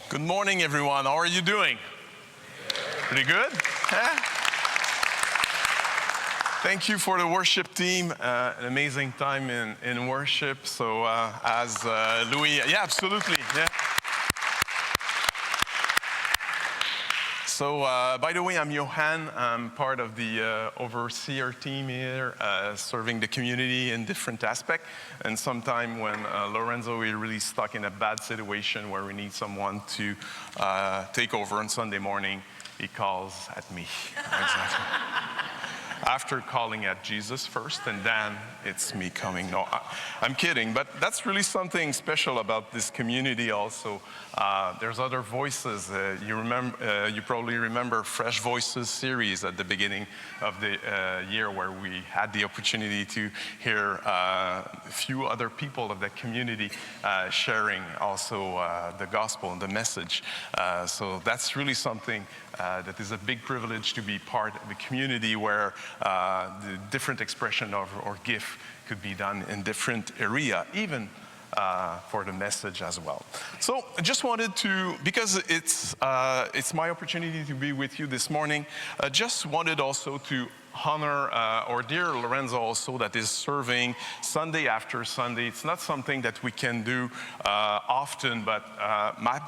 Good morning, everyone. How are you doing? Pretty good? Huh? Thank you for the worship team. An amazing time in worship. So as Louis, yeah, absolutely. Yeah. So, by the way, I'm Yohan. I'm part of the overseer team here, serving the community in different aspects. And sometime when Lorenzo is really stuck in a bad situation where we need someone to take over on Sunday morning, he calls at me. Exactly. After calling at Jesus first, and then it's me coming. No, I'm kidding, but that's really something special about this community also. There's other voices. You probably remember Fresh Voices series at the beginning of the year where we had the opportunity to hear a few other people of the community sharing also the gospel and the message. So that's really something that is a big privilege to be part of a community where the different expression of or gift could be done in different area, even for the message as well. So I just wanted to, because it's my opportunity to be with you this morning, I just wanted also to honor our dear Lorenzo also that is serving Sunday after Sunday. It's not something that we can do often, but my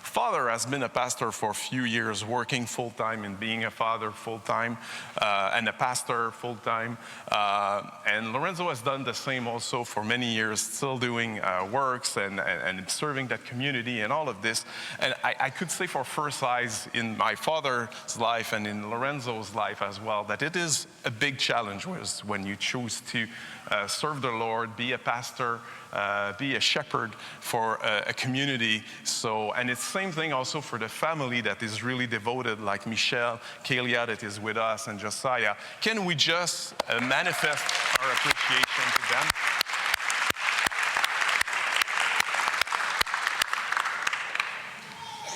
father has been a pastor for a few years, working full-time and being a father full-time and a pastor full-time. And Lorenzo has done the same also for many years, still doing works and serving that community and all of this. And I could say for first eyes in my father's life and in Lorenzo's life as well, that it is a big challenge when you choose to serve the Lord, be a pastor, be a shepherd for a community. So, and it's the same thing also for the family that is really devoted, like Michelle, Kalia that is with us, and Josiah. Can we just manifest our appreciation to them?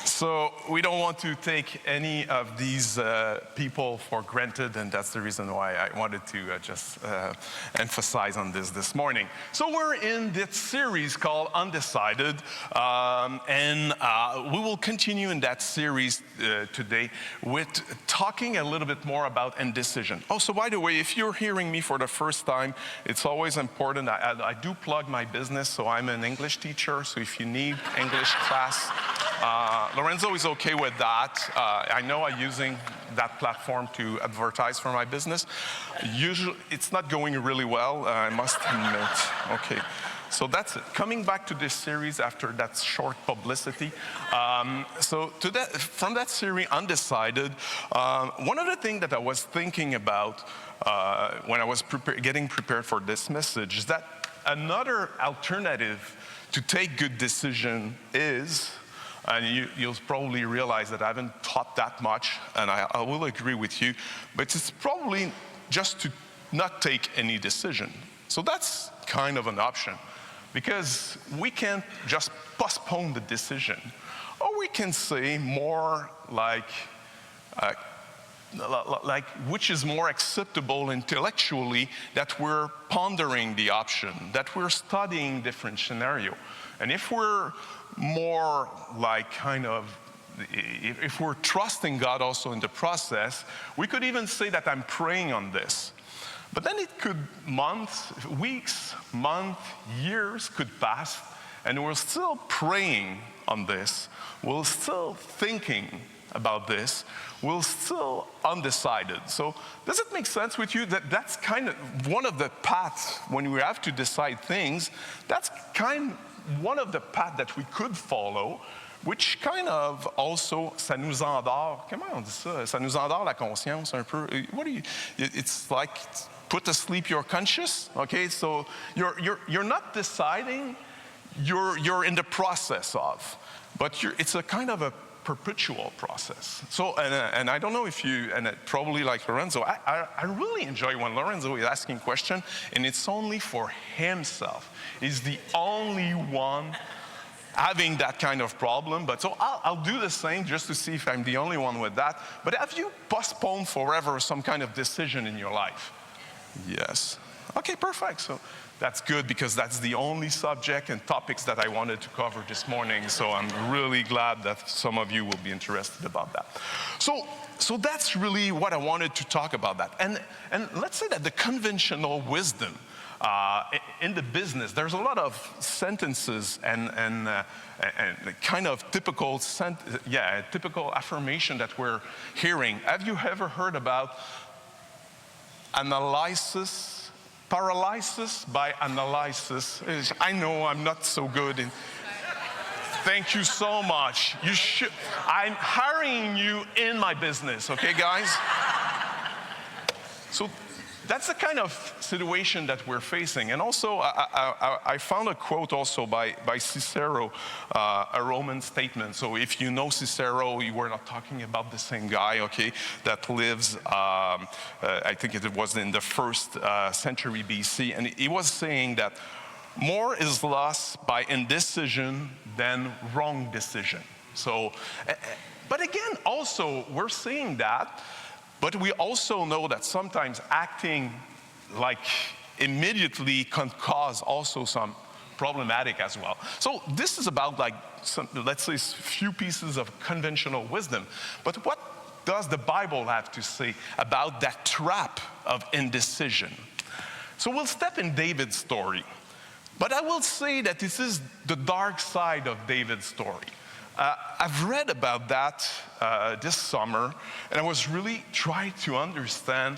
So we don't want to take any of these people for granted, and that's the reason why I wanted to just emphasize on this morning. So we're in this series called Undecided, and we will continue in that series today with talking a little bit more about indecision. Oh, so by the way, if you're hearing me for the first time, it's always important. I do plug my business, so I'm an English teacher, so if you need English class, Lorenzo is okay with that. I know I'm using that platform to advertise for my business. Usually, it's not going really well, I must admit. Okay, so that's it. Coming back to this series after that short publicity. From that series, Undecided, one of the things that I was thinking about when I was getting prepared for this message is that another alternative to take good decision is, and you'll probably realize that I haven't taught that much, and I will agree with you, but it's probably just to not take any decision. So that's kind of an option, because we can't just postpone the decision, or we can say more like which is more acceptable intellectually, that we're pondering the option, that we're studying different scenario. And if we're more like if we're trusting God also in the process, we could even say that I'm praying on this. But then it could weeks, years could pass, and we're still praying on this. We're still thinking about this. We're still undecided. So does it make sense with you that that's kind of one of the paths when we have to decide things? That's one of the paths that we could follow, which kind of also, ça nous endort. Comment on dit ça? Ça nous endort la conscience un peu. It's like put to sleep your conscience. Okay, so you're not deciding. You're in the process of, but it's a kind of a perpetual process. So, and I don't know if you, and probably like Lorenzo, I really enjoy when Lorenzo is asking questions, and it's only for himself. He's the only one having that kind of problem. But so I'll do the same just to see if I'm the only one with that. But have you postponed forever some kind of decision in your life? Yes. Okay, perfect. So that's good because that's the only subject and topics that I wanted to cover this morning. So I'm really glad that some of you will be interested about that. So that's really what I wanted to talk about that. And let's say that the conventional wisdom in the business, there's a lot of sentences and kind of typical affirmation that we're hearing. Have you ever heard about paralysis by analysis? I know I'm not so good in. Thank you so much. I'm hiring you in my business, okay, guys? So that's the kind of situation that we're facing. And also, I found a quote also by Cicero, a Roman statement. So if you know Cicero, we're not talking about the same guy, okay, that lives, I think it was in the 1st century BC. And he was saying that more is lost by indecision than wrong decision. So, but again, also, we're seeing that. But we also know that sometimes acting like immediately can cause also some problematic as well. So this is about like let's say few pieces of conventional wisdom. But what does the Bible have to say about that trap of indecision? So we'll step in David's story. But I will say that this is the dark side of David's story. I've read about that this summer, and I was really trying to understand.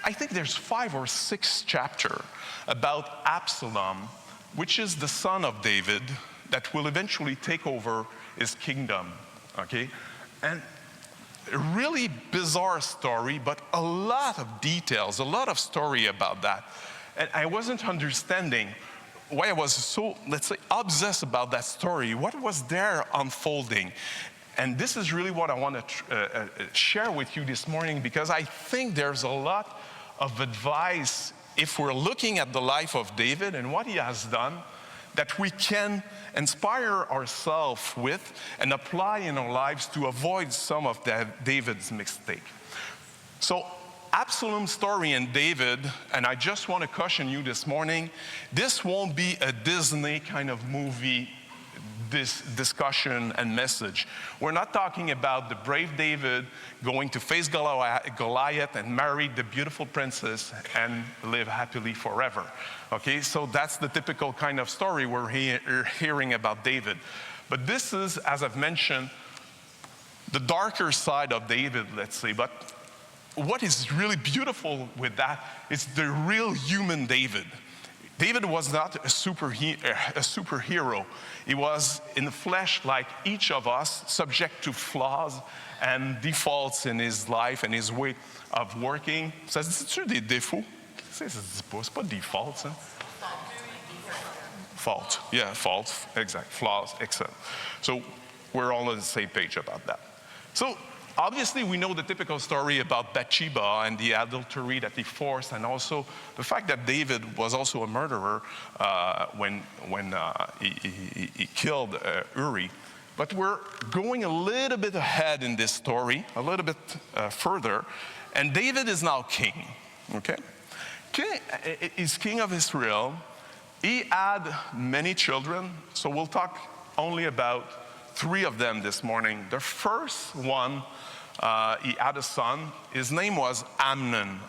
I think there's 5 or 6 chapters about Absalom, which is the son of David that will eventually take over his kingdom, okay? And a really bizarre story, but a lot of details, a lot of story about that. And I wasn't understanding why I was so, let's say, obsessed about that story. What was there unfolding? And this is really what I want to share with you this morning, because I think there's a lot of advice, if we're looking at the life of David and what he has done, that we can inspire ourselves with and apply in our lives to avoid some of David's mistakes. So Absalom's story and David, and I just want to caution you this morning, this won't be a Disney kind of movie, this discussion and message. We're not talking about the brave David going to face Goliath and marry the beautiful princess and live happily forever. Okay, so that's the typical kind of story we're hearing about David. But this is, as I've mentioned, the darker side of David, let's say. But what is really beautiful with that is the real human David. David was not a superhero. He was in the flesh like each of us, subject to flaws and defaults in his life and his way of working. Ça se dit-tu des défauts? Ça se dit pas, c'est pas defaults, hein? Fault, yeah, faults, exact, flaws, etc. So we're all on the same page about that. So obviously, we know the typical story about Bathsheba and the adultery that he forced, and also the fact that David was also a murderer when he killed Uri. But we're going a little bit ahead in this story, a little bit further, and David is now king, okay? He's king of Israel. He had many children, so we'll talk only about 3 of them this morning. The first one, he had a son. His name was Amnon,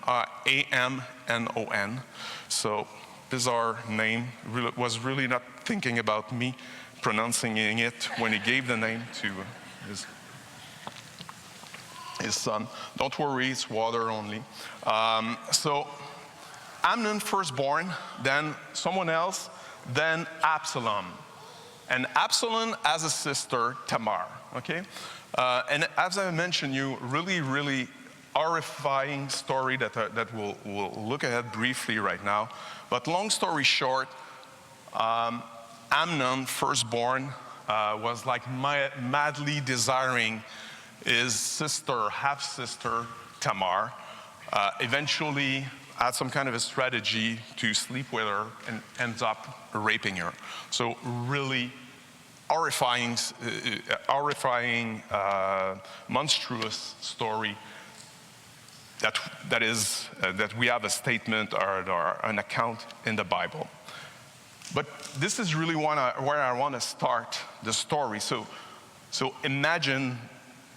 A-M-N-O-N. So bizarre name. Was really not thinking about me pronouncing it when he gave the name to his son. Don't worry, it's water only. So Amnon firstborn, then someone else, then Absalom. And Absalom has a sister, Tamar, okay? And as I mentioned, you really horrifying story that we'll look at briefly right now. But long story short, Amnon, firstborn, was like madly desiring his sister, half-sister, Tamar. Eventually had some kind of a strategy to sleep with her and ends up raping her. So really horrifying, monstrous story. that we have a statement or an account in the Bible. But this is really where I want to start the story. So imagine,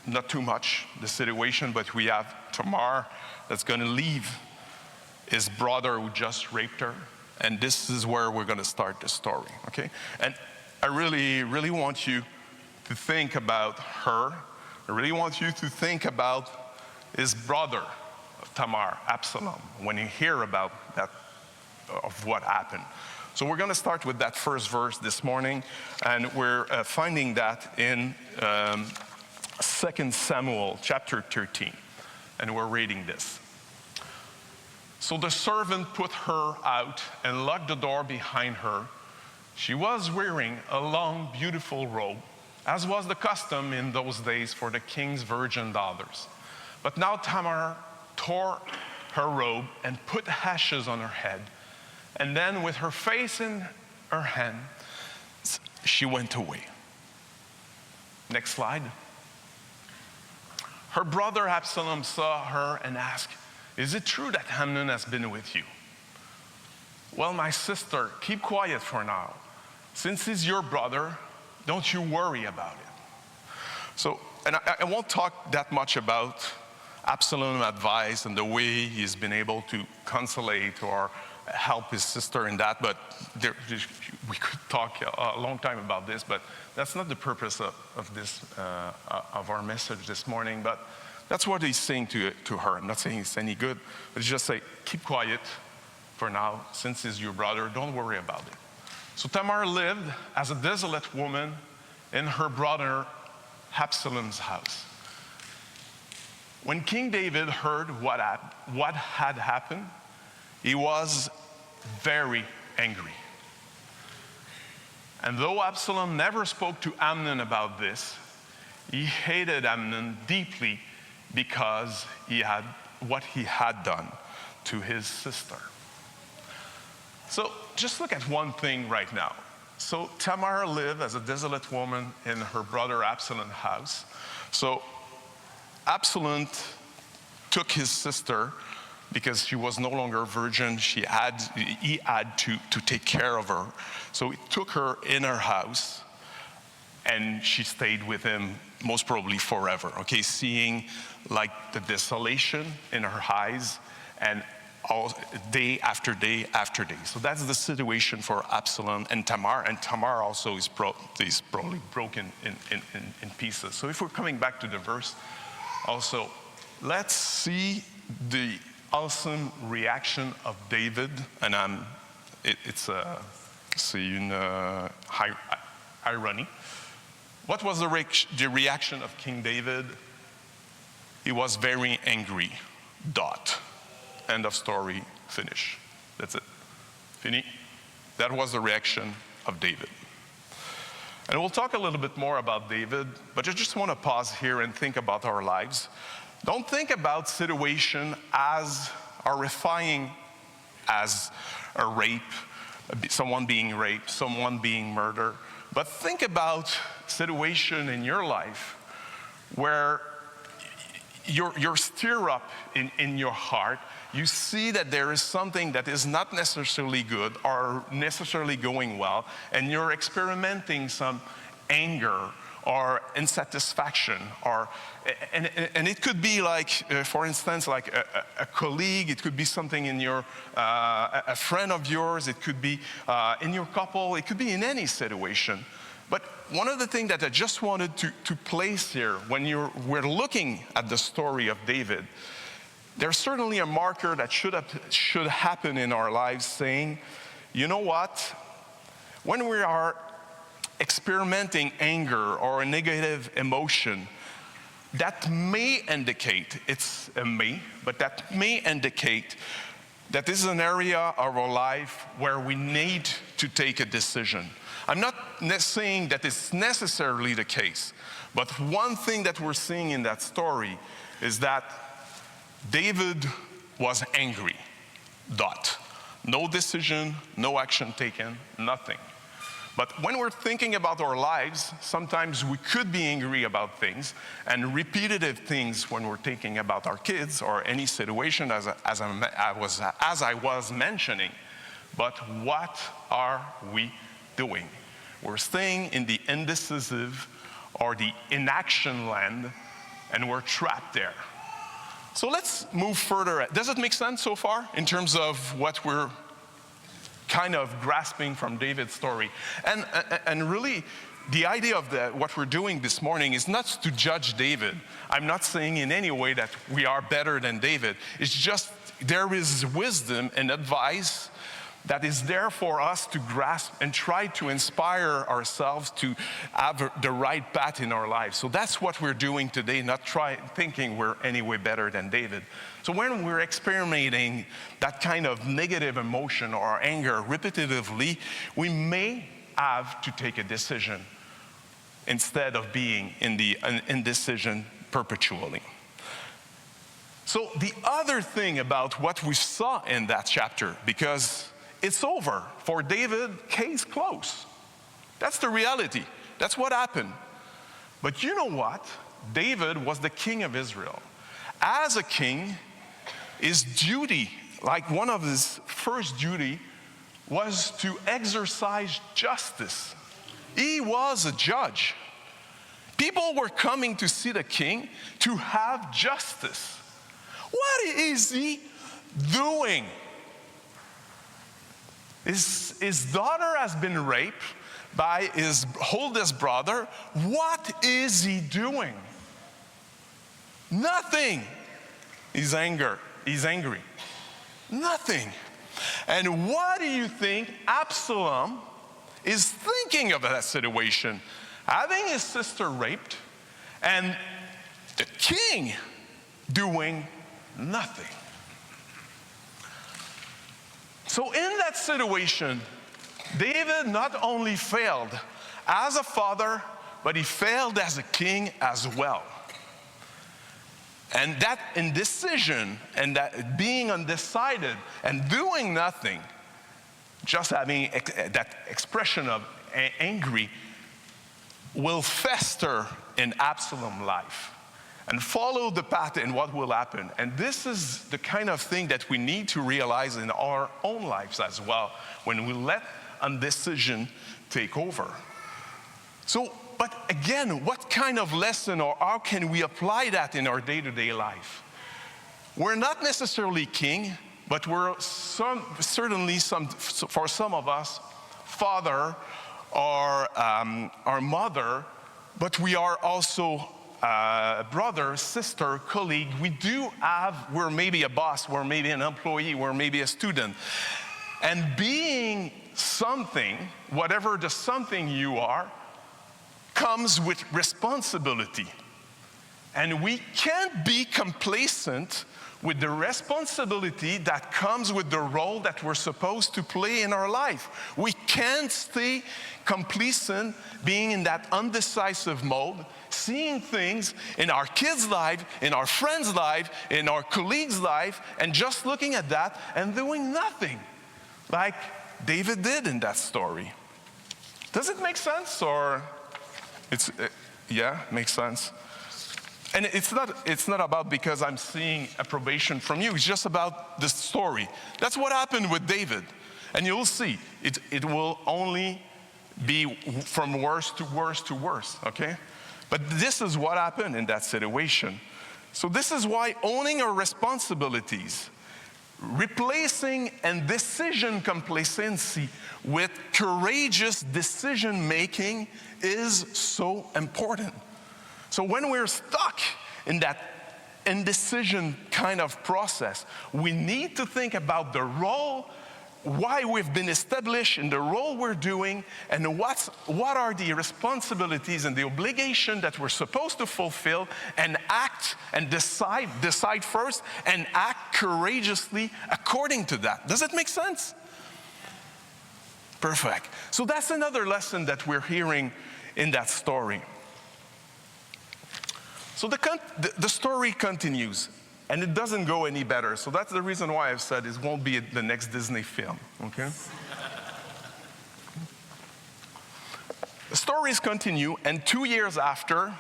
not too much the situation, but we have Tamar that's going to leave his brother who just raped her. And this is where we're going to start the story, okay? And I really, really want you to think about her. I really want you to think about his brother, Tamar, Absalom, when you hear about that, of what happened. So we're going to start with that first verse this morning, and we're finding that in 2 Samuel chapter 13, and we're reading this. So the servant put her out and locked the door behind her. She was wearing a long, beautiful robe, as was the custom in those days for the king's virgin daughters. But now Tamar tore her robe and put ashes on her head. And then with her face in her hand, she went away. Next slide. Her brother Absalom saw her and asked, "Is it true that Amnon has been with you?" "Well, my sister, keep quiet for now. Since he's your brother, don't you worry about it." So, and I won't talk that much about Absalom's advice and the way he's been able to consolate or help his sister in that, but we could talk a long time about this, but that's not the purpose of our message this morning. But that's what he's saying to her. I'm not saying it's any good, but he's just saying, keep quiet for now, since he's your brother, don't worry about it. So Tamar lived as a desolate woman in her brother Absalom's house. When King David heard what had happened, he was very angry. And though Absalom never spoke to Amnon about this, he hated Amnon deeply because what he had done to his sister. So just look at one thing right now. So Tamar lived as a desolate woman in her brother Absalom's house. So Absalom took his sister because she was no longer a virgin. He had to take care of her. So he took her in her house, and she stayed with him most probably forever, okay, seeing like the desolation in her eyes, and all, day after day after day. So that's the situation for Absalom and Tamar also is probably broken in pieces. So if we're coming back to the verse, also, let's see the awesome reaction of David, and it's une irony. What was the reaction of King David? He was very angry. Dot. End of story. Finish. That's it. Fini. That was the reaction of David. And we'll talk a little bit more about David, but I just want to pause here and think about our lives. Don't think about situation as horrifying as a rape, someone being raped, someone being murdered, but think about situation in your life where you're stirred up in your heart. You see that there is something that is not necessarily good or necessarily going well, and you're experimenting some anger or insatisfaction, and it could be like, for instance, like a colleague. It could be something in your a friend of yours. It could be in your couple. It could be in any situation. But one of the things that I just wanted to place here, when we're looking at the story of David, there's certainly a marker that should happen in our lives, saying, you know what? When we are experimenting anger or a negative emotion, that may indicate, it's a may, but that may indicate that this is an area of our life where we need to take a decision. I'm not saying that it's necessarily the case, but one thing that we're seeing in that story is that David was angry. Dot. No decision, no action taken, nothing. But when we're thinking about our lives, sometimes we could be angry about things, and repetitive things when we're thinking about our kids or any situation as I was mentioning. But what are we doing? We're staying in the indecisive or the inaction land, and we're trapped there. So let's move further. Does it make sense so far in terms of what we're kind of grasping from David's story? And really, the idea of what we're doing this morning is not to judge David. I'm not saying in any way that we are better than David. It's just there is wisdom and advice that is there for us to grasp and try to inspire ourselves to have the right path in our lives. So that's what we're doing today, not thinking we're any way better than David. So when we're experimenting that kind of negative emotion or anger repetitively, we may have to take a decision instead of being in the indecision perpetually. So the other thing about what we saw in that chapter, because it's over. For David, case closed. That's the reality. That's what happened. But you know what? David was the king of Israel. As a king, his duty, like one of his first duty, was to exercise justice. He was a judge. People were coming to see the king to have justice. What is he doing? His daughter has been raped by his oldest brother. What is he doing? Nothing. He's angry. Nothing. And what do you think Absalom is thinking of that situation? Having his sister raped and the king doing nothing. So in that situation, David not only failed as a father, but he failed as a king as well. And that indecision and that being undecided and doing nothing, just having that expression of angry, will fester in Absalom's life and follow the path in what will happen. And this is the kind of thing that we need to realize in our own lives as well when we let indecision take over. So, but again, what kind of lesson or how can we apply that in our day-to-day life? We're not necessarily king, but we're certainly for some of us, father or our mother, but we are also brother, sister, colleague. We're maybe a boss, we're maybe an employee, we're maybe a student. And being something, whatever the something you are, comes with responsibility. And we can't be complacent with the responsibility that comes with the role that we're supposed to play in our life. We can't stay complacent, being in that undecisive mode, seeing things in our kids' life, in our friends' life, in our colleagues' life, and just looking at that and doing nothing, like David did in that story. Does it make sense? Or yeah, makes sense. And it's not about because I'm seeing approbation from you. It's just about the story. That's what happened with David. And you'll see, it will only be from worse to worse to worse, okay? But this is what happened in that situation. So this is why owning our responsibilities, replacing indecision complacency with courageous decision-making is so important. So when we're stuck in that indecision kind of process, we need to think about the role, why we've been established in the role we're doing, and what are the responsibilities and the obligation that we're supposed to fulfill, and act and decide first and act courageously according to that. Does it make sense? Perfect. So that's another lesson that we're hearing in that story. So the story continues, and it doesn't go any better. So that's the reason why I've said it won't be the next Disney film, okay? The stories continue, and 2 years after,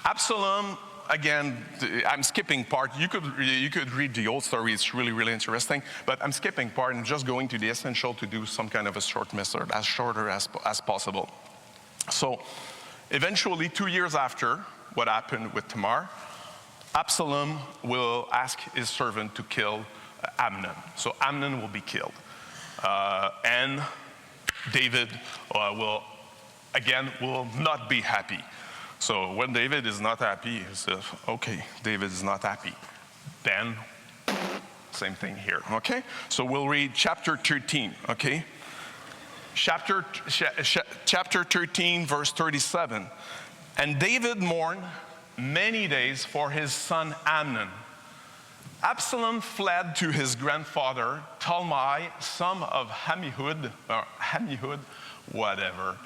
Absalom, again, I'm skipping part. You could read the old story. It's really, really interesting. But I'm skipping part and just going to the essential to do some kind of a short method, as shorter as possible. So eventually, 2 years after what happened with Tamar, Absalom will ask his servant to kill Amnon. So Amnon will be killed. And David will not be happy. So when David is not happy, he says, okay, David is not happy. Then, same thing here, okay? So we'll read chapter 13, okay? Chapter 13, verse 37. And David mourned many days for his son Amnon. Absalom fled to his grandfather, Talmai, son of Ammihud, whatever.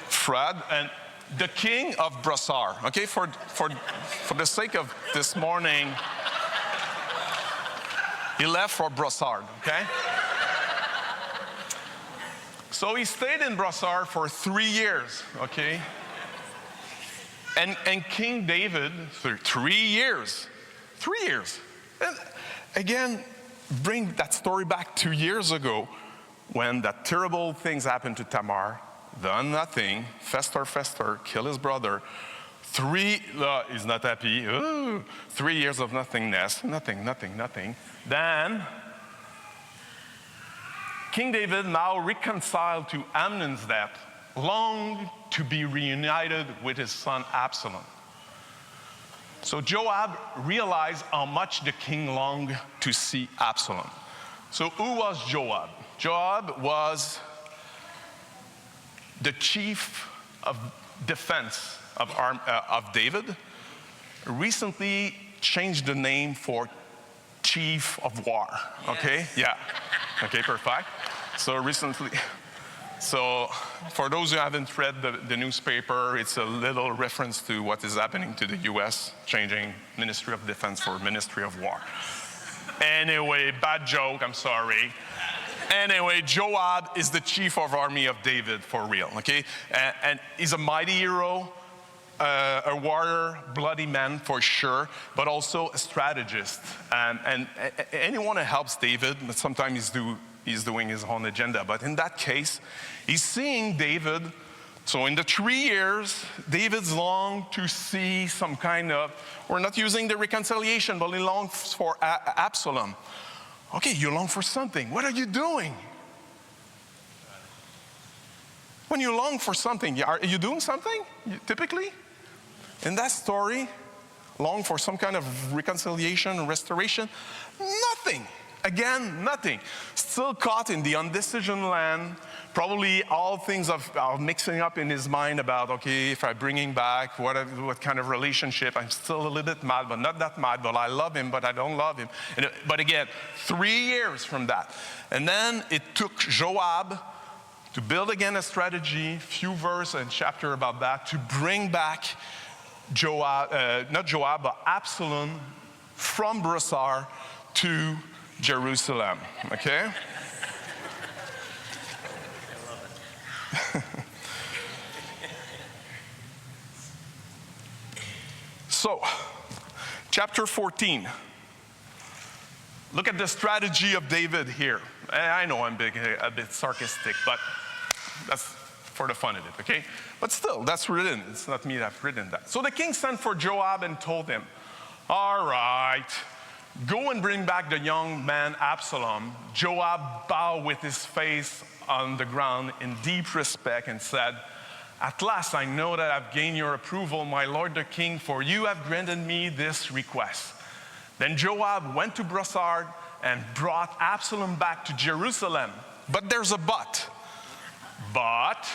Fred, and the king of Brassar. Okay, for the sake of this morning, he left for Brassard, okay? So he stayed in Brassard for 3 years, okay? And King David, for 3 years. And again, bring that story back 2 years ago when that terrible things happened to Tamar, done nothing, fester, kill his brother. He's not happy. 3 years of nothingness, nothing. Then, King David, now reconciled to Amnon's death, longed to be reunited with his son Absalom. So Joab realized how much the king longed to see Absalom. So who was Joab? Joab was the chief of defense of David. Recently changed the name for chief of war. Okay? Yeah. Okay, perfect. So for those who haven't read the newspaper, it's a little reference to what is happening to the US, changing Ministry of Defense for Ministry of War. Anyway, bad joke, I'm sorry. Anyway, Joab is the chief of army of David for real, okay? And he's a mighty hero, a warrior, bloody man for sure, but also a strategist. And anyone who helps David, but sometimes he's doing his own agenda. But in that case, he's seeing David. So in the 3 years, David's longed to see some kind of, we're not using the reconciliation, but he longs for Absalom. Okay, you long for something. What are you doing? When you long for something, are you doing something, typically? In that story, long for some kind of reconciliation, restoration, nothing. Again, nothing. Still caught in the undecision land. Probably all things are mixing up in his mind about, okay, if I'm bringing back, what kind of relationship. I'm still a little bit mad, but not that mad. But I love him, but I don't love him. But again, 3 years from that. And then it took Joab to build again a strategy, few verse and chapter about that, to bring back Absalom from Brassar to Jerusalem, okay? So, chapter 14. Look at the strategy of David here. I know I'm a bit sarcastic, but that's for the fun of it, okay? But still, that's written. It's not me that's written that. So the king sent for Joab and told him, all right, go and bring back the young man Absalom. Joab bowed with his face on the ground in deep respect and said, at last I know that I've gained your approval, my lord the king, for you have granted me this request. Then Joab went to Brassard and brought Absalom back to Jerusalem. But there's a but. But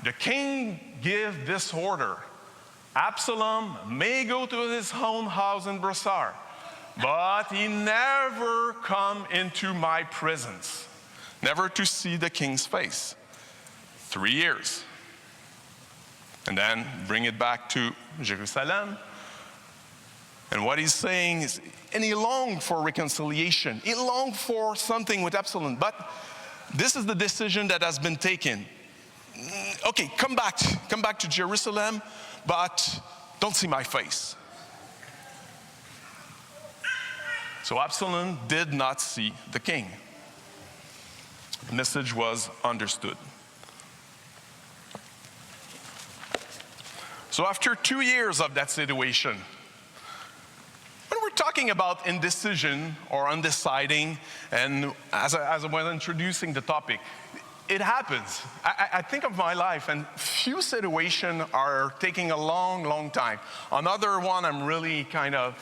the king gave this order. Absalom may go to his own house in Brassard, but he never come into my presence, never to see the king's face. 3 years. And then bring it back to Jerusalem. And what he's saying is, and he longed for reconciliation. He longed for something with Absalom. But this is the decision that has been taken. Okay, come back to Jerusalem, but don't see my face. So Absalom did not see the king. The message was understood. So after 2 years of that situation, when we're talking about indecision or undeciding, and as I was introducing the topic, it happens. I think of my life, and few situations are taking a long, long time. Another one, I'm really kind of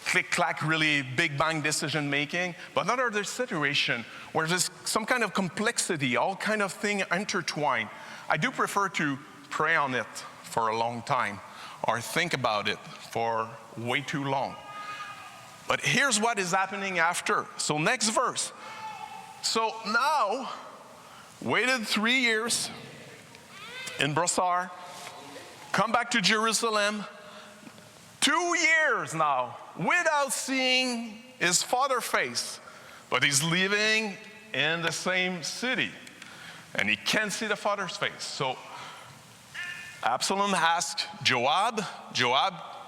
click-clack, really big bang decision making. But another situation where there's some kind of complexity, all kind of thing intertwined. I do prefer to pray on it for a long time or think about it for way too long. But here's what is happening after. So next verse. So now, waited 3 years in Brossard, come back to Jerusalem, 2 years now, without seeing his father's face. But he's living in the same city, and he can't see the father's face. So Absalom asked Joab,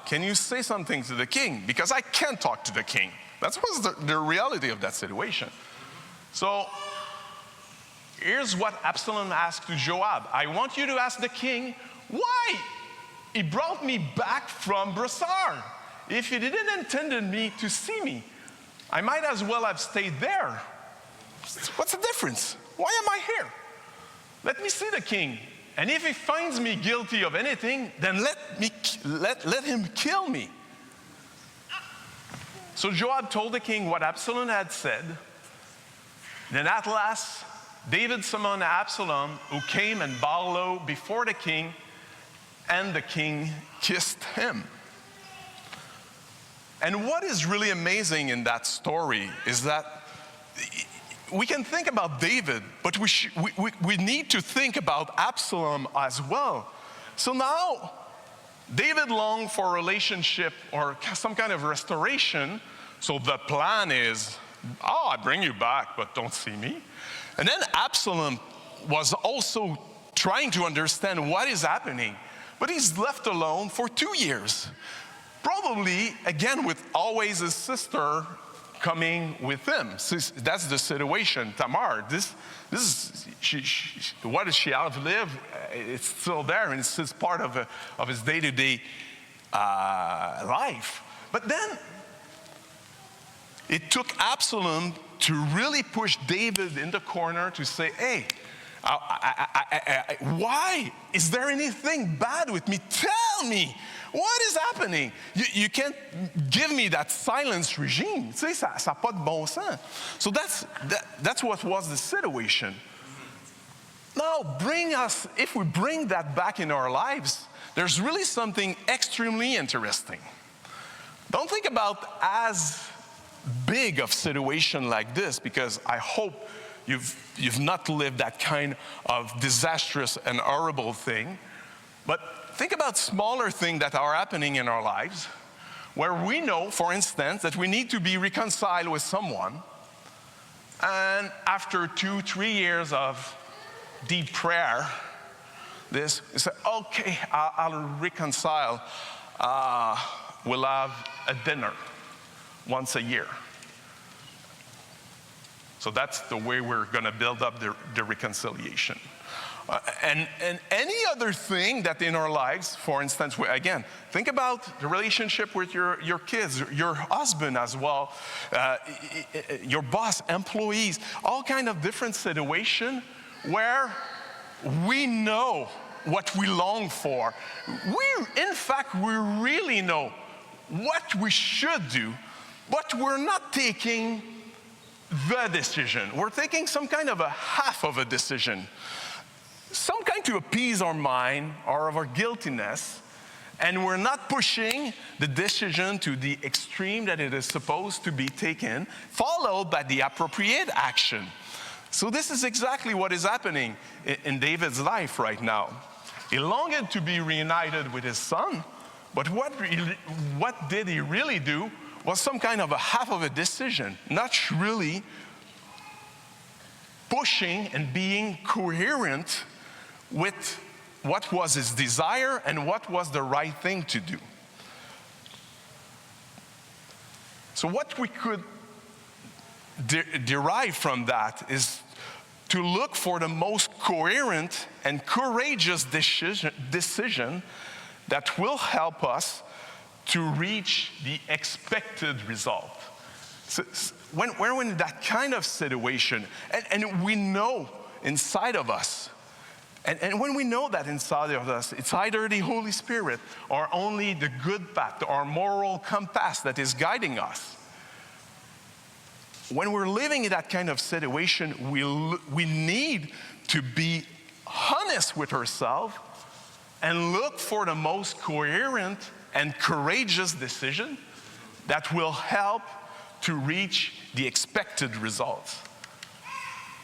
can you say something to the king? Because I can't talk to the king. That was the reality of that situation. So here's what Absalom asked to Joab. I want you to ask the king why he brought me back from Brossard. If he didn't intend me to see me, I might as well have stayed there. What's the difference? Why am I here? Let me see the king. And if he finds me guilty of anything, then let him kill me. So Joab told the king what Absalom had said. Then at last, David summoned Absalom, who came and bowed low before the king, and the king kissed him. And what is really amazing in that story is that we can think about David, but we need to think about Absalom as well. So now, David longed for a relationship or some kind of restoration. So the plan is, I bring you back, but don't see me. And then Absalom was also trying to understand what is happening, but he's left alone for 2 years. Probably, again, with always his sister coming with him. So that's the situation. Tamar, this is, what does she outlive? It's still there, and it's part of his day-to-day life. But then, it took Absalom to really push David in the corner to say, hey, why? Is there anything bad with me? Tell me. What is happening? You can't give me that silence regime. Tu sais, ça n'a pas de bon sens. So that's what was the situation. Now, if we bring that back in our lives, there's really something extremely interesting. Don't think about as big of situation like this, because I hope you've not lived that kind of disastrous and horrible thing. But think about smaller things that are happening in our lives, where we know, for instance, that we need to be reconciled with someone. And after 2-3 years of deep prayer, we say, okay, I'll reconcile. We'll have a dinner once a year. So that's the way we're going to build up the reconciliation. And any other thing that in our lives, for instance, again, think about the relationship with your kids, your husband as well, your boss, employees, all kind of different situations where we know what we long for. In fact, we really know what we should do, but we're not taking the decision. We're taking some kind of a half of a decision. Some kind to appease our mind or of our guiltiness, and we're not pushing the decision to the extreme that it is supposed to be taken, followed by the appropriate action. So this is exactly what is happening in David's life right now. He longed to be reunited with his son, But what did he really do was some kind of a half of a decision, not really pushing and being coherent with what was his desire and what was the right thing to do. So what we could derive from that is to look for the most coherent and courageous decision that will help us to reach the expected result. So when we're in that kind of situation, and we know inside of us, and when we know that inside of us, it's either the Holy Spirit or only the good path, our moral compass that is guiding us. When we're living in that kind of situation, we need to be honest with ourselves and look for the most coherent and courageous decision that will help to reach the expected results.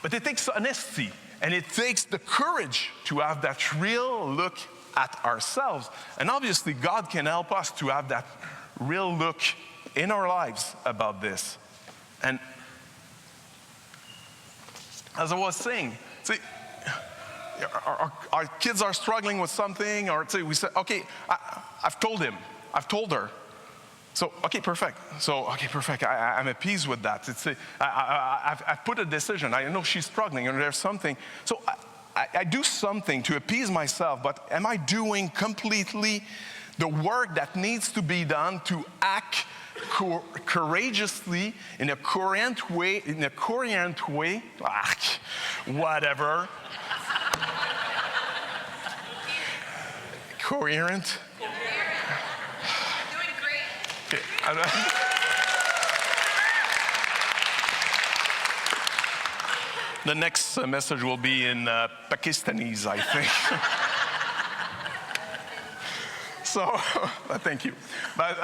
But it takes honesty, and it takes the courage to have that real look at ourselves. And obviously, God can help us to have that real look in our lives about this. And as I was saying, see, our kids are struggling with something, or say we say, okay, I've told him, I've told her. So, okay, perfect. So, okay, perfect. I'm at peace with that. I've put a decision. I know she's struggling, and there's something. So I do something to appease myself, but am I doing completely the work that needs to be done to act courageously in a coherent way, whatever. Coherent. You're doing great. Okay. The next message will be in Pakistanese, I think. So, thank you. But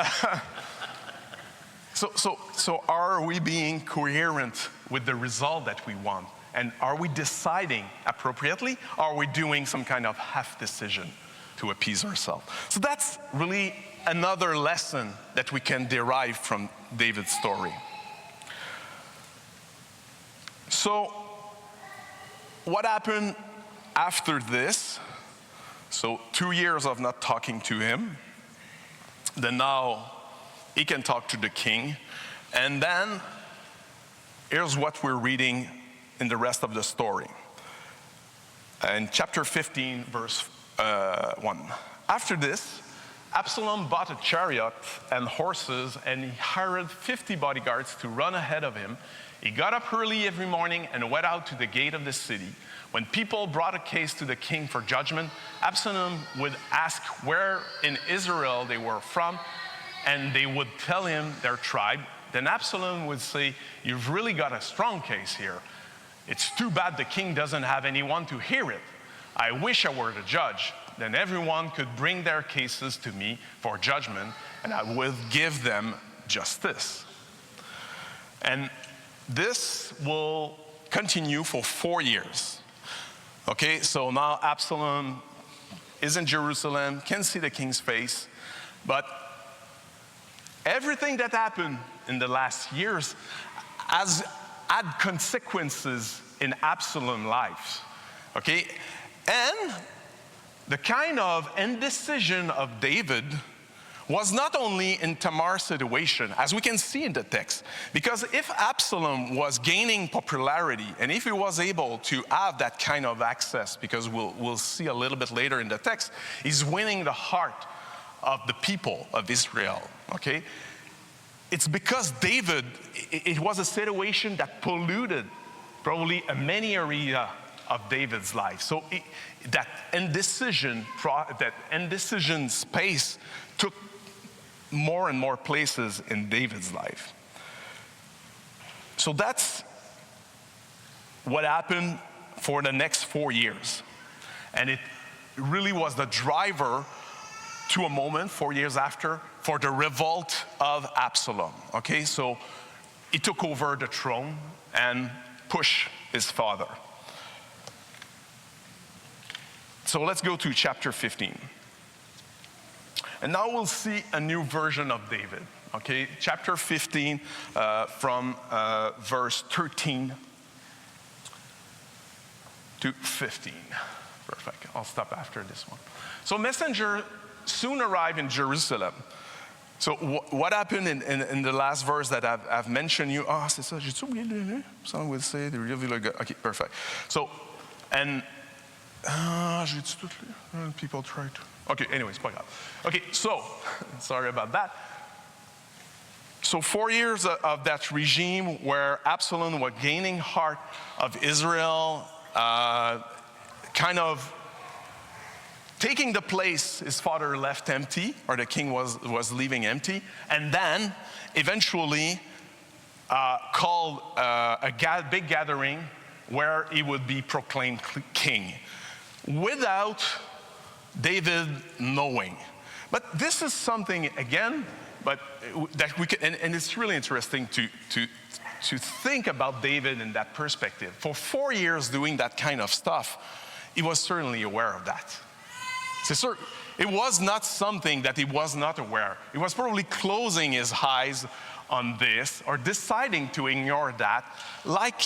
so are we being coherent with the result that we want? And are we deciding appropriately? Or are we doing some kind of half decision to appease ourselves? So that's really another lesson that we can derive from David's story. So what happened after this? So 2 years of not talking to him. Then now he can talk to the king. And then here's what we're reading in the rest of the story. In chapter 15, verse 1. After this, Absalom bought a chariot and horses, and he hired 50 bodyguards to run ahead of him. He got up early every morning and went out to the gate of the city. When people brought a case to the king for judgment, Absalom would ask where in Israel they were from, and they would tell him their tribe. Then Absalom would say, "You've really got a strong case here. It's too bad the king doesn't have anyone to hear it. I wish I were the judge. Then everyone could bring their cases to me for judgment, and I would give them justice." And this will continue for 4 years. Okay, so now Absalom is in Jerusalem, can see the king's face, but everything that happened in the last years has had consequences in Absalom's life. Okay, and the kind of indecision of David was not only in Tamar's situation, as we can see in the text, because if Absalom was gaining popularity, and if he was able to have that kind of access, because we'll see a little bit later in the text, he's winning the heart of the people of Israel, okay? It's because David, it was a situation that polluted probably many areas of David's life. So that indecision space took more and more places in David's life. So that's what happened for the next 4 years. And it really was the driver to a moment 4 years after for the revolt of Absalom. Okay, so he took over the throne and pushed his father. So let's go to chapter 15. And now we'll see a new version of David. Okay, chapter 15 from verse 13 to 15. Perfect. I'll stop after this one. So messenger soon arrived in Jerusalem. So what happened in the last verse that I've mentioned you? Ah, c'est ça, j'ai-tu oublié le nom? Someone will say, they really look good. Okay, perfect. So, and, j'ai-tu tout lu? People try to. Okay, anyways, pas grave. Okay, so, sorry about that. So 4 years of that regime where Absalom was gaining heart of Israel, kind of taking the place his father left empty, or the king was leaving empty, and then eventually called a big gathering where he would be proclaimed king, without David knowing. But this is something, again, that we can, and it's really interesting to think about David in that perspective. For 4 years doing that kind of stuff, he was certainly aware of that. It was not something that he was not aware. He was probably closing his eyes on this or deciding to ignore that, like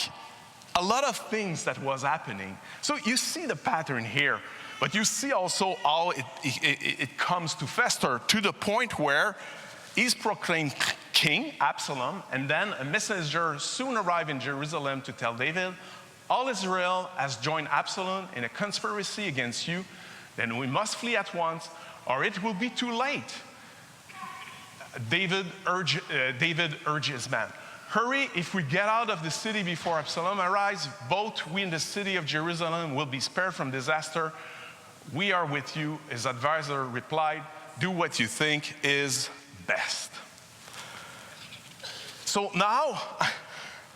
a lot of things that was happening. So you see the pattern here, but you see also how it comes to fester to the point where he's proclaimed king, Absalom, and then a messenger soon arrived in Jerusalem to tell David, all Israel has joined Absalom in a conspiracy against you. Then we must flee at once, or it will be too late. David urged his men, hurry, if we get out of the city before Absalom arrives, both we and the city of Jerusalem will be spared from disaster. We are with you. His advisor replied, do what you think is best. So now,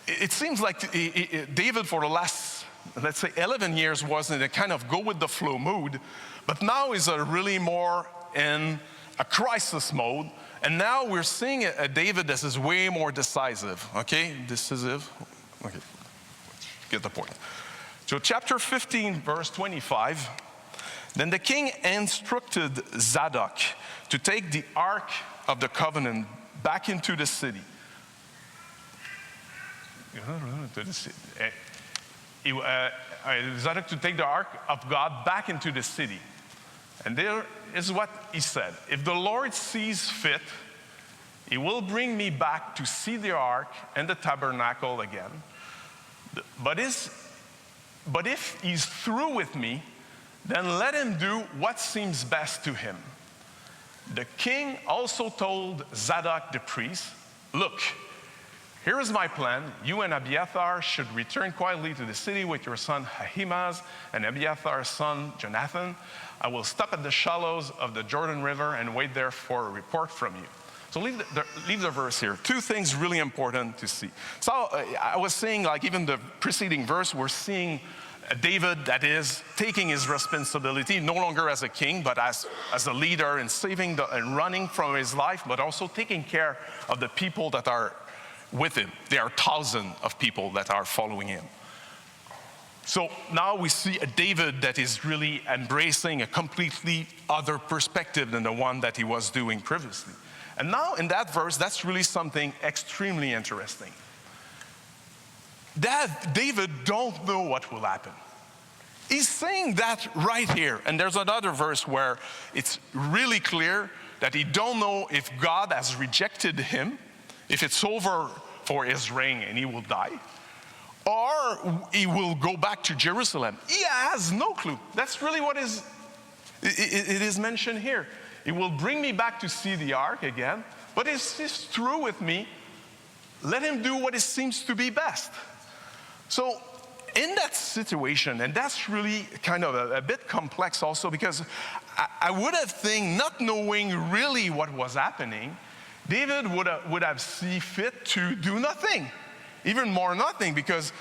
it seems like David for the last, let's say 11 years was in a kind of go with the flow mood, but now is really more in a crisis mode, and now we're seeing a David that is way more decisive, okay? Decisive, okay, get the point. So chapter 15, verse 25, then the king instructed Zadok to take the Ark of the Covenant back into the city. Zadok to take the Ark of God back into the city. And there is what he said. If the Lord sees fit, he will bring me back to see the Ark and the tabernacle again. But if he's through with me, then let him do what seems best to him. The king also told Zadok the priest, look, here is my plan. You and Abiathar should return quietly to the city with your son Ahimaaz and Abiathar's son Jonathan. I will stop at the shallows of the Jordan River and wait there for a report from you. So leave the verse here. Two things really important to see. So I was saying, like even the preceding verse, we're seeing David that is taking his responsibility no longer as a king, but as a leader and saving and running from his life, but also taking care of the people that are with him. There are thousands of people that are following him. So now we see a David that is really embracing a completely other perspective than the one that he was doing previously. And now in that verse, that's really something extremely interesting. That David don't know what will happen. He's saying that right here. And there's another verse where it's really clear that he don't know if God has rejected him, if it's over for his reign and he will die, or he will go back to Jerusalem. He has no clue. That's really what it is mentioned here. He will bring me back to see the ark again, but if he's through with me, let him do what it seems to be best. So in that situation, and that's really kind of a bit complex also, because I would have think, not knowing really what was happening, David would have seen fit to do nothing, even more nothing, because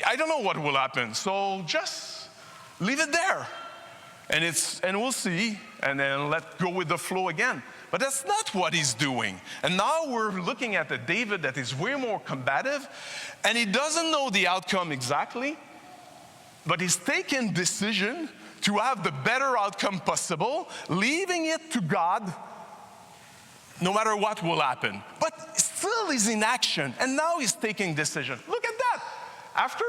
I don't know what will happen. So just leave it there, and we'll see, and then let go with the flow again. But that's not what he's doing. And now we're looking at a David that is way more combative, and he doesn't know the outcome exactly, but he's taking decision to have the better outcome possible, leaving it to God, no matter what will happen. But still he's in action, and now he's taking decision. Look at that. After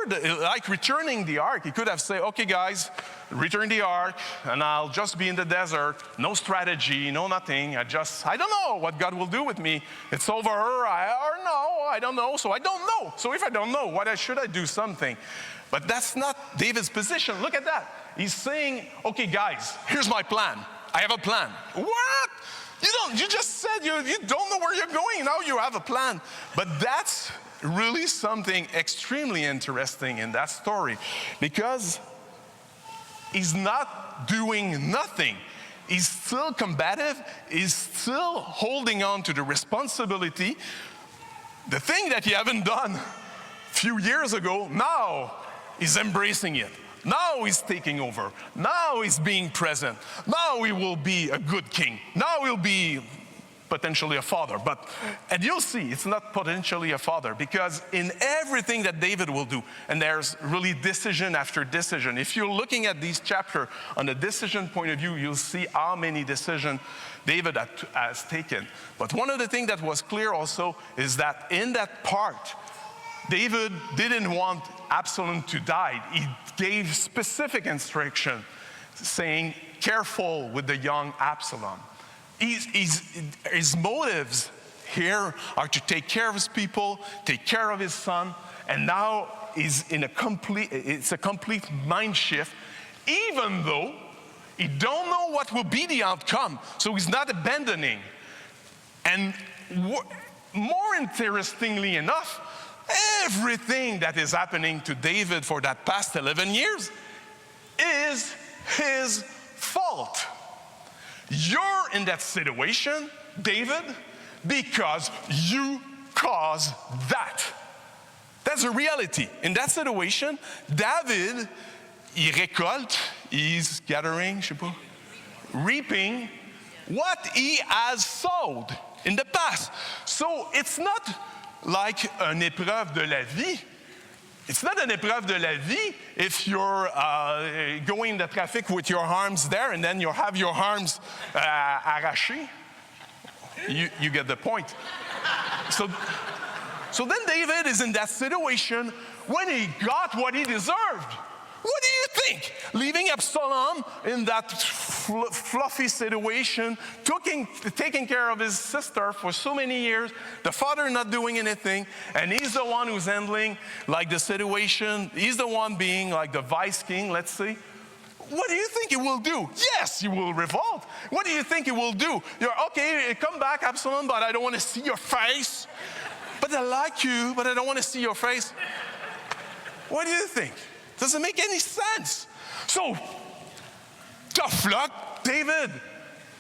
returning the ark, he could have said, okay guys, return the ark, and I'll just be in the desert, no strategy, no nothing. I don't know what God will do with me. It's over, I don't know, so I don't know. So if I don't know, should I do something? But that's not David's position. Look at that. He's saying, okay guys, here's my plan. I have a plan. What? You just said you don't know where you're going, now you have a plan. But that's really something extremely interesting in that story, because he's not doing nothing. He's still combative, he's still holding on to the responsibility. The thing that he haven't done a few years ago, now he's embracing it. Now he's taking over. Now he's being present. Now he will be a good king. Now he'll be potentially a father. And you'll see, it's not potentially a father, because in everything that David will do, and there's really decision after decision. If you're looking at these chapters on a decision point of view, you'll see how many decisions David has taken. But one of the things that was clear also is that in that part, David didn't want Absalom to die. He gave specific instruction saying, careful with the young Absalom. His motives here are to take care of his people, take care of his son, and now it's a complete mind shift, even though he don't know what will be the outcome, so he's not abandoning. And more interestingly enough, everything that is happening to David for that past 11 years is his fault. You're in that situation, David, because you caused that. That's a reality. In that situation, David, il récolte, he's gathering, reaping what he has sowed in the past. So it's not like an épreuve de la vie. It's not an épreuve de la vie if you're going in the traffic with your arms there and then you have your arms arrachés. You get the point. So then David is in that situation when he got what he deserved. What do you think? Leaving Absalom in that fluffy situation, taking care of his sister for so many years, the father not doing anything, and he's the one who's handling like the situation. He's the one being like the vice king, let's say. What do you think he will do? Yes, he will revolt. What do you think he will do? You're okay, come back, Absalom, but I don't want to see your face. But I like you, but I don't want to see your face. What do you think? Doesn't make any sense. So, tough luck, David.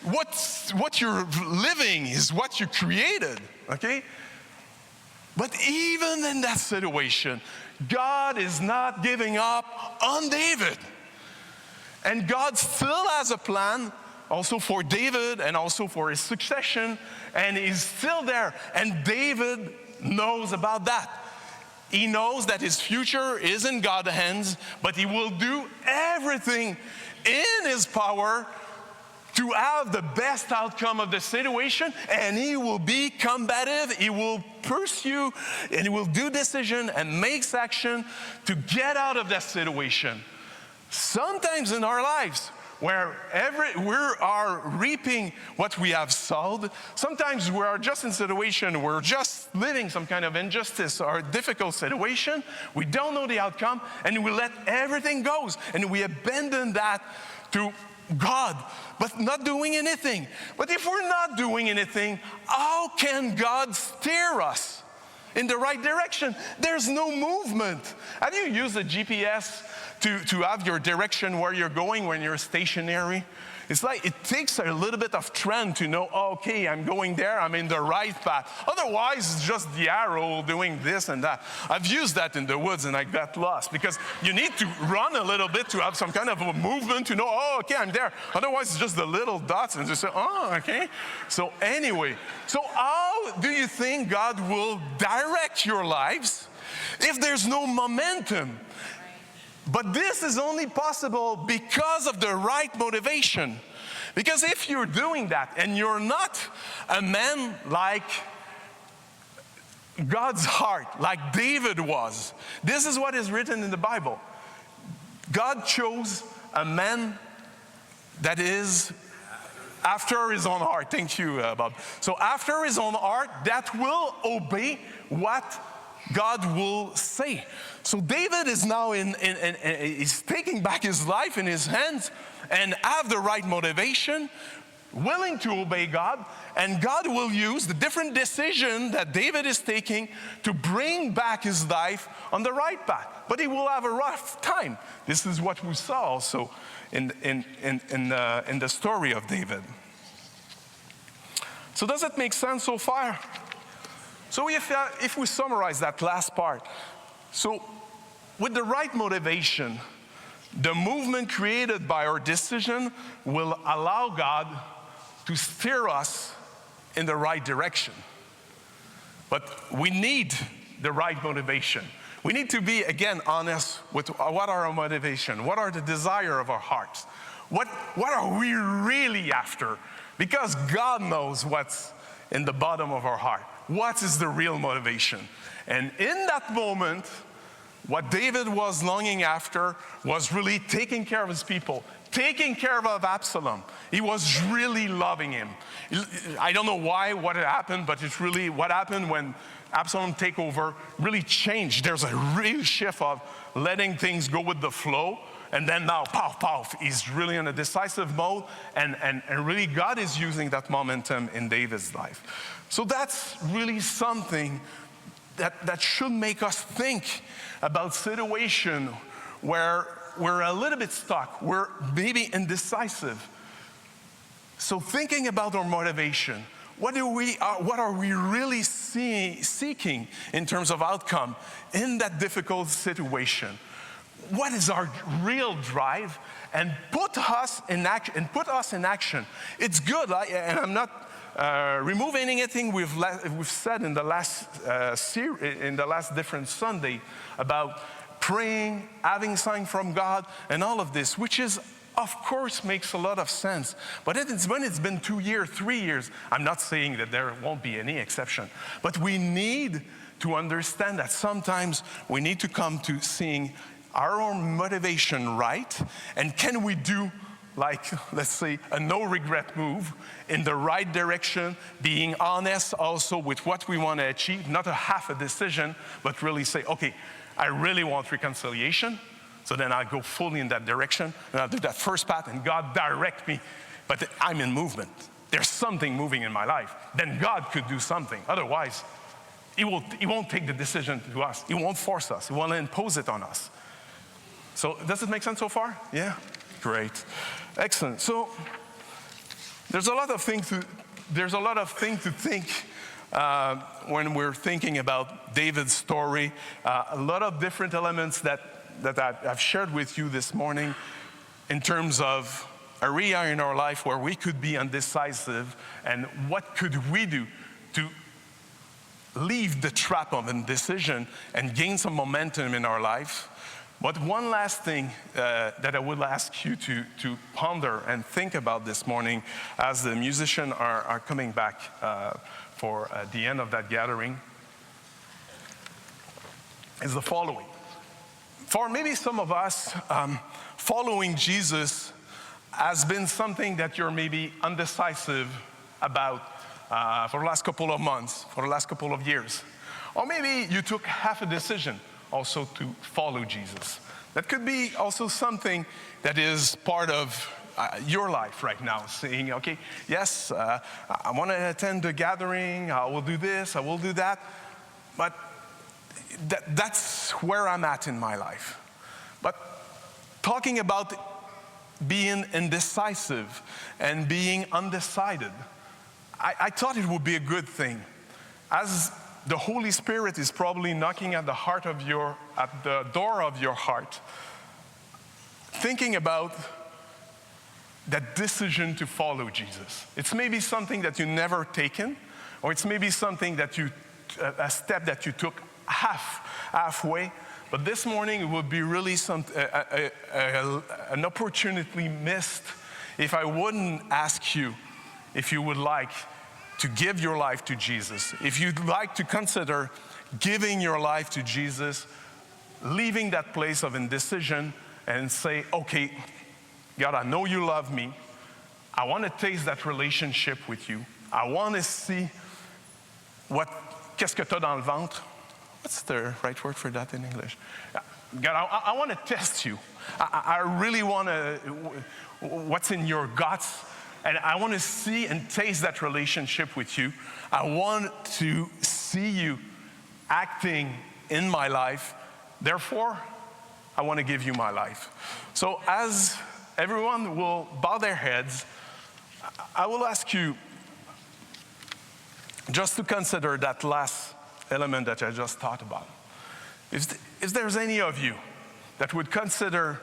What you're living is what you created, okay? But even in that situation, God is not giving up on David. And God still has a plan also for David and also for his succession, and he's still there. And David knows about that. He knows that his future is in God's hands, but he will do everything in his power to have the best outcome of the situation, and he will be combative, he will pursue, and he will do decision and makes action to get out of that situation. Sometimes in our lives, where we are reaping what we have sowed. Sometimes we are just in a situation, we're just living some kind of injustice or a difficult situation. We don't know the outcome, and we let everything go, and we abandon that to God, but not doing anything. But if we're not doing anything, how can God steer us in the right direction? There's no movement. Have you used a GPS to have your direction where you're going when you're stationary? It's like it takes a little bit of trend to know, oh, okay, I'm going there, I'm in the right path. Otherwise, it's just the arrow doing this and that. I've used that in the woods and I got lost because you need to run a little bit to have some kind of a movement to know, oh, okay, I'm there. Otherwise, it's just the little dots and just say, oh, okay. So anyway, so how do you think God will direct your lives if there's no momentum? But this is only possible because of the right motivation. Because if you're doing that and you're not a man like God's heart, like David was, this is what is written in the Bible. God chose a man that is after his own heart. Thank you, Bob. So after his own heart, that will obey what God will say. So David is now he's taking back his life in his hands and have the right motivation, willing to obey God, and God will use the different decision that David is taking to bring back his life on the right path. But he will have a rough time. This is what we saw also in the story of David. So does it make sense so far? So if we summarize that last part, so with the right motivation, the movement created by our decision will allow God to steer us in the right direction. But we need the right motivation. We need to be, again, honest with what are our motivation, what are the desire of our hearts, what are we really after? Because God knows what's in the bottom of our heart. What is the real motivation? And in that moment, what David was longing after was really taking care of his people, taking care of Absalom. He was really loving him. I don't know what had happened, but it's really what happened when Absalom take over really changed. There's a real shift of letting things go with the flow. And then now, pow, pow, he's really in a decisive mode. And really God is using that momentum in David's life. So that's really something that should make us think about situation where we're a little bit stuck, we're maybe indecisive. So thinking about our motivation, what are we really seeking in terms of outcome in that difficult situation? What is our real drive? And put us in action. It's good, and I'm not removing anything we've said in the last different Sunday about praying, having sign from God, and all of this, which is, of course, makes a lot of sense. But when it's been 2 years, 3 years, I'm not saying that there won't be any exception. But we need to understand that sometimes we need to come to seeing our own motivation right, and can we do, like, let's say, a no-regret move in the right direction, being honest also with what we want to achieve, not a half a decision, but really say, okay, I really want reconciliation, so then I'll go fully in that direction, and I'll do that first path, and God direct me, but I'm in movement. There's something moving in my life. Then God could do something. Otherwise, He won't take the decision to us. He won't force us. He won't impose it on us. So does it make sense so far? Yeah? Great. Excellent. So there's a lot of things to think when we're thinking about David's story. A lot of different elements that I've shared with you this morning in terms of area in our life where we could be undecisive, and what could we do to leave the trap of indecision and gain some momentum in our life. But one last thing that I would ask you to ponder and think about this morning as the musicians are coming back for the end of that gathering is the following. For maybe some of us, following Jesus has been something that you're maybe undecisive about for the last couple of months, for the last couple of years. Or maybe you took half a decision also to follow Jesus. That could be also something that is part of your life right now, saying, okay, yes, I want to attend the gathering, I will do this, I will do that, but that's where I'm at in my life. But talking about being indecisive and being undecided, I thought it would be a good thing. As the Holy Spirit is probably knocking at the door of your heart, thinking about that decision to follow Jesus. It's maybe something that you never taken, or it's maybe something that a step that you took halfway, But this morning it would be really an opportunity missed if I wouldn't ask you if you would like to give your life to Jesus. If you'd like to consider giving your life to Jesus, leaving that place of indecision and say, okay, God, I know you love me. I want to taste that relationship with you. I want to see qu'est-ce que tu as dans le ventre? What's the right word for that in English? God, I want to test you. I really want to, what's in your guts, and I want to see and taste that relationship with you. I want to see you acting in my life. Therefore, I want to give you my life. So as everyone will bow their heads, I will ask you just to consider that last element that I just talked about. If there's any of you that would consider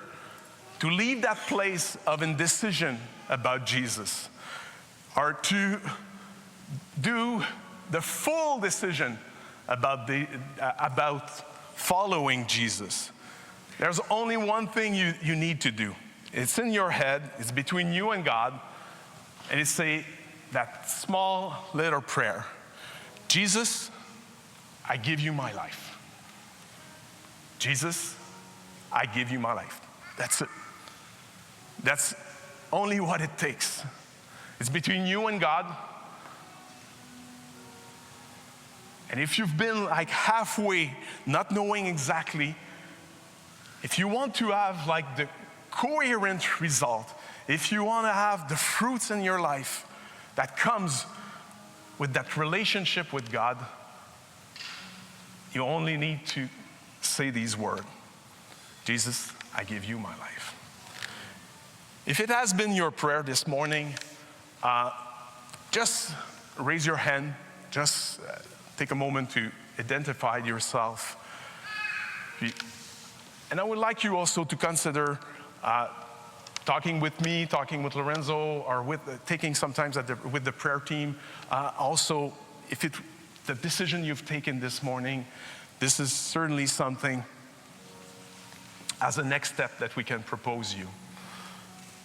to leave that place of indecision about Jesus, or to do the full decision about following Jesus, there's only one thing you need to do. It's in your head, it's between you and God, and it's that small little prayer. Jesus, I give you my life. Jesus, I give you my life. That's it. That's only what it takes. It's between you and God. And if you've been like halfway, not knowing exactly, if you want to have like the coherent result, if you want to have the fruits in your life that comes with that relationship with God, you only need to say these words. Jesus, I give you my life. If it has been your prayer this morning, just raise your hand. Just take a moment to identify yourself. And I would like you also to consider talking with me, talking with Lorenzo, or taking sometimes with the prayer team. Also, if the decision you've taken this morning, this is certainly something as a next step that we can propose you.